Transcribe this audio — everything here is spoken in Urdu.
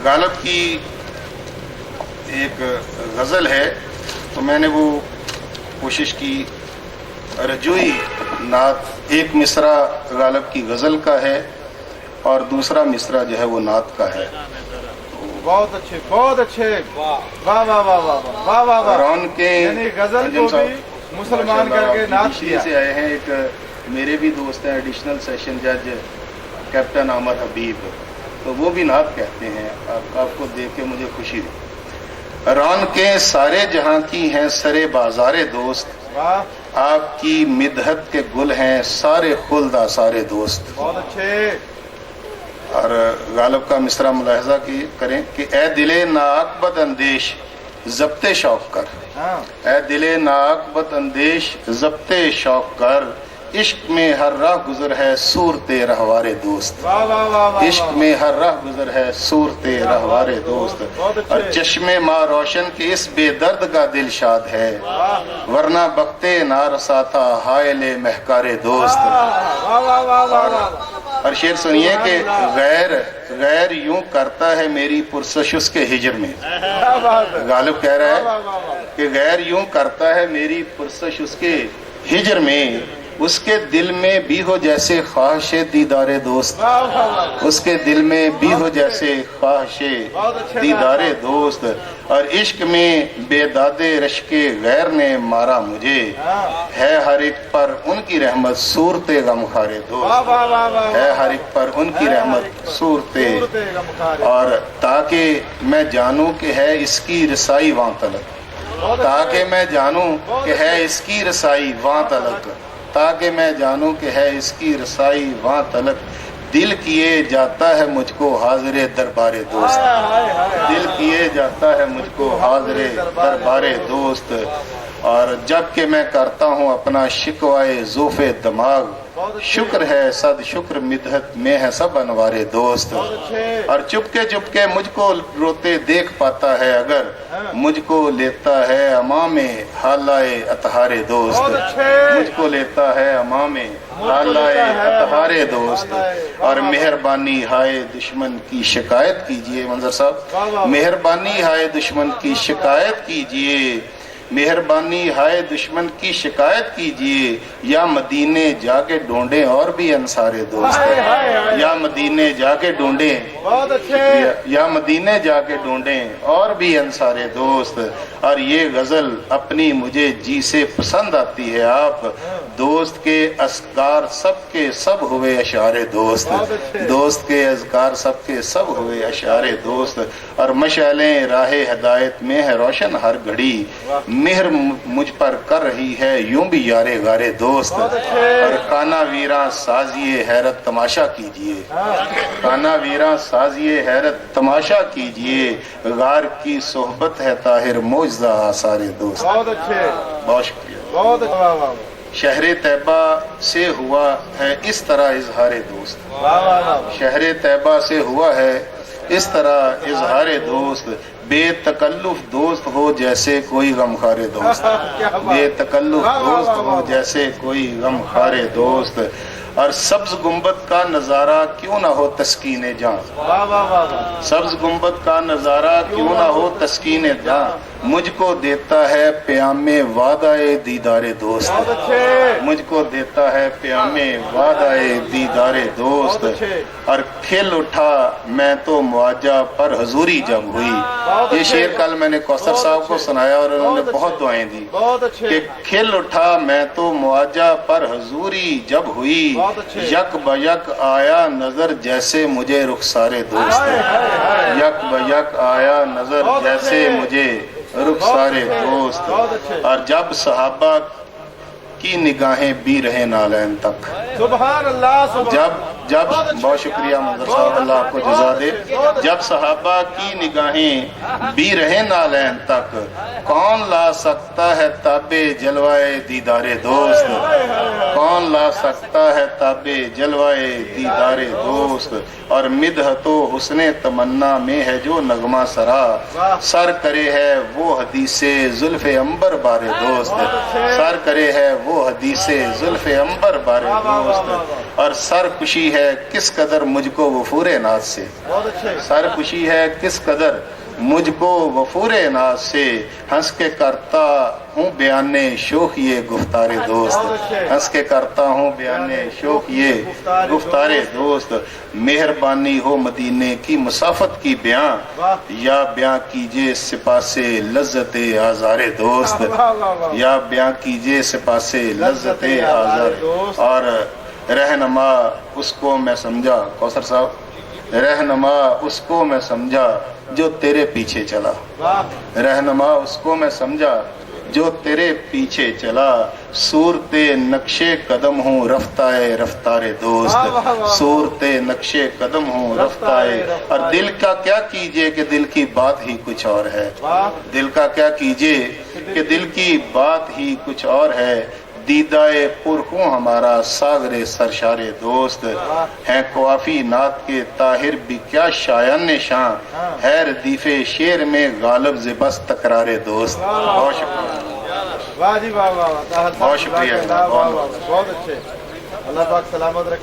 غالب کی ایک غزل ہے تو میں نے وہ کوشش کی رجوئی نعت، ایک مصرع غالب کی غزل کا ہے اور دوسرا مصرع جو ہے وہ نعت کا ہے. بہت اچھے بہت اچھے، واہ واہ واہ واہ واہ واہ واہ. رون کے یعنی غزل کو بھی مسلمان کر کے نعت کیا. سے آئے ہیں ایک میرے بھی دوست ہیں ایڈیشنل سیشن جج کیپٹن احمد حبیب، تو وہ بھی نعت کہتے ہیں. آپ کو دیکھ کے مجھے خوشی ہوئی. رون کے سارے جہاں کی ہیں سرے بازار دوست، آپ کی مدحت کے گل ہیں سارے خلدہ سارے دوست. بہت اچھے. اور غالب کا مصرع ملاحظہ کریں کہ اے دل ناک بد اندیش ضبط شوق کر، اے دل ناک بد اندیش ضبط شوق کر، عشق میں ہر راہ گزر ہے صورت رہوار دوست. عشق میں ہر راہ گزر ہے صورت رہوار دوست. اور چشم ماں روشن کے اس بے درد کا دل شاد ہے، ورنہ بختے نارسا تھا حائل مہکار دوست. اور شعر سنیے کہ غیر یوں کرتا ہے میری پرسش اس کے ہجر میں. غالب کہہ رہا ہے کہ غیر یوں کرتا ہے میری پرسش اس کے ہجر میں، اس کے دل میں بھی ہو جیسے خواہش دیدار دوست. اس کے دل میں بھی ہو جیسے خواہش دیدار دوست. اور عشق میں بے داد رشک غیر نے مارا مجھے، ہے ہر ایک پر ان کی رحمت صورت غمخار دوست. ہے ہر ایک پر ان کی رحمت صورت. اور تاکہ میں جانوں کہ ہے اس کی رسائی وہاں تلک، تاکہ میں جانوں کہ ہے اس کی رسائی وہاں تلک، تاکہ میں جانوں کہ ہے اس کی رسائی وہاں تلک، دل کیے جاتا ہے مجھ کو حاضر دربار دوست. دل کیے جاتا ہے مجھ کو حاضر دربار دوست. اور جب کہ میں کرتا ہوں اپنا شکوائے ذوف دماغ، شکر ہے صد شکر مدحت میں ہے سب انوار دوست. اور چپکے مجھ کو روتے دیکھ پاتا ہے اگر مجھ کو لیتا ہے امام حالائے اطہار دوست. مجھ کو لیتا ہے امام حالائے اطہار دوست. اور مہربانی ہائے دشمن کی شکایت کیجئے، منظر صاحب، مہربانی ہائے دشمن کی شکایت کیجئے، مہربانی ہائے دشمن کی شکایت کیجئے، یا مدینے جا کے ڈھونڈیں اور بھی انصار دوست. یا مدینے جا کے ڈھونڈیں، یا مدینے جا کے ڈھونڈیں اور بھی انصار دوست. اور یہ غزل اپنی مجھے جی سے پسند آتی ہے. آپ دوست کے اذکار سب کے سب ہوئے اشعار دوست. دوست کے اذکار سب کے سب ہوئے اشعار دوست. اور مشعلیں راہ ہدایت میں ہے روشن ہر گھڑی، مہر مجھ پر کر رہی ہے یوں بھی یار غارے دوست. اور کانا ویراں سازیے حیرت تماشا کیجئے، کانا ویراں سازیے حیرت تماشا کیجئے، غار کی صحبت ہے طاہر معجزہ آثار دوست. بہت شکریہ. بہت اچھا. شہر طیبہ سے ہوا ہے اس طرح اظہار دوست. شہر طیبہ سے ہوا ہے اس طرح اظہار دوست. بے تکلف دوست ہو جیسے کوئی غمخوار دوست. بے تکلف دوست ہو جیسے کوئی غمخوار دوست. اور سبز گنبد کا نظارہ کیوں نہ ہو تسکین جان، سبز گنبد کا نظارہ کیوں نہ ہو تسکین جان، مجھ کو دیتا ہے پیام وعدہ دیدار دوست. مجھ کو دیتا ہے پیام وعدہ دیدار دوست. اور کھل اٹھا میں تو مواجہ پر حضوری جب ہوئی. یہ شعر کل میں نے کوثر صاحب کو سنایا اور انہوں نے بہت دعائیں دی کہ کھل اٹھا میں تو مواجہ پر حضوری جب ہوئی، یک بیک آیا نظر جیسے مجھے رخسار دوست. یک بیک آیا نظر جیسے مجھے رخسار دوست. اور جب صحابہ کی نگاہیں بھی رہے نالین تک، سبحان اللہ. جب بہت شکریہ منظر صاحب، اللہ آپ کو جزا دے. جب صحابہ کی نگاہیں بھی رہے نالین تک، کون لا سکتا ہے تاب جلوائے دیدار دوست. کون لا سکتا ہے تاب جلوائے دیدار دوست. اور مدحت و حسن تمنا میں ہے جو نغمہ سرا، سر کرے ہے وہ حدیث زلف عنبر بار دوست. سر کرے ہے وہ وہ حدیث زلف عنبر بارے دوست، اور سر خوشی ہے کس قدر مجھ کو وفور ناز سے، بہت اچھے سر خوشی ہے کس قدر مجھ کو وفور ناز سے، ہنس کے کرتا ہوں بیان شوق یہ گفتار دوست، ہنس کے کرتا ہوں بیان شوق یہ گفتار دوست، مہربانی ہو مدینے کی مسافت کی بیان، یا بیان کیجئے سپاہ سے لذت آزار دوست، یا بیان کیجئے سپاہ سے لذت آزار، اور رہنما اس کو میں سمجھا، کوثر صاحب، رہنما اس کو میں سمجھا جو تیرے پیچھے چلا، رہنما اس کو میں سمجھا جو تیرے پیچھے چلا، صورت نقش قدم ہوں رفتائے رفتار دوست، صورت نقش قدم ہوں رفتائے، اور دل کا کیا کیجئے کہ دل کی بات ہی کچھ اور ہے، دل کا کیا کیجئے کہ دل کی بات ہی کچھ اور ہے، دیدائے پرخوں ہمارا ساغر سرشار دوست، ہیں قوافی نعت کے طاہر بھی کیا شایان نشان، ہے ردیف شعر میں غالب زبس تکرار دوست۔ بہت شکریہ، واہ جی واہ واہ، بہت شکریہ، بہت اچھے، اللہ پاک سلامت رکھے۔